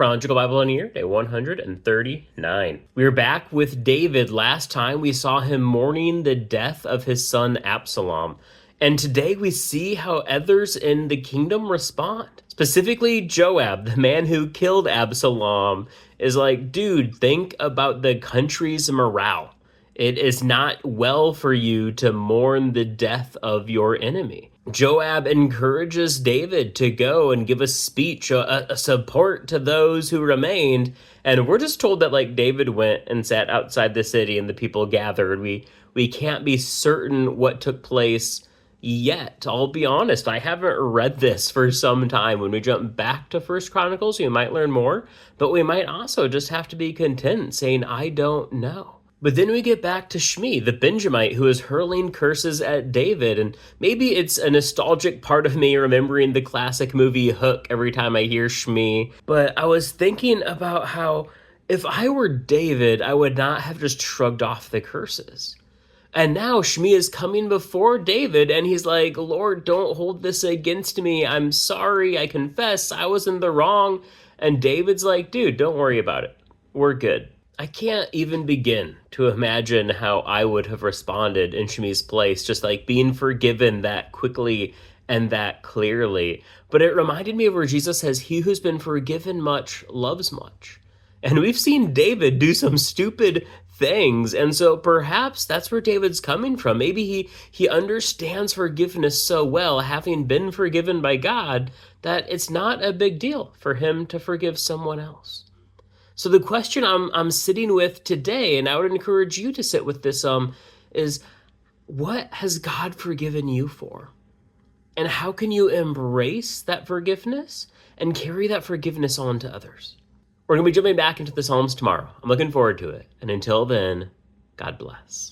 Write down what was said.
Chronological Bible in a Year, day 139. We are back with David. Last time we saw him mourning the death of his son Absalom. And today we see how others in the kingdom respond. Specifically, Joab, the man who killed Absalom, is like, dude, think about the country's morale. It is not well for you to mourn the death of your enemy. Joab encourages David to go and give a speech, a support to those who remained. And we're just told that like David went and sat outside the city and the people gathered. We can't be certain what took place yet. I'll be honest, I haven't read this for some time. When we jump back to First Chronicles, we might learn more, but we might also just have to be content saying, I don't know. But then we get back to Shmi, the Benjamite, who is hurling curses at David. And maybe it's a nostalgic part of me remembering the classic movie Hook every time I hear Shmi. But I was thinking about how if I were David, I would not have just shrugged off the curses. And now Shmi is coming before David and he's like, Lord, don't hold this against me. I'm sorry. I confess I was in the wrong. And David's like, dude, don't worry about it. We're good. I can't even begin to imagine how I would have responded in Shmi's place, just like being forgiven that quickly and that clearly. But it reminded me of where Jesus says, he who's been forgiven much loves much. And we've seen David do some stupid things. And so perhaps that's where David's coming from. Maybe he understands forgiveness so well, having been forgiven by God, that it's not a big deal for him to forgive someone else. So the question I'm sitting with today, and I would encourage you to sit with this, is what has God forgiven you for? And how can you embrace that forgiveness and carry that forgiveness on to others? We're going to be jumping back into the Psalms tomorrow. I'm looking forward to it. And until then, God bless.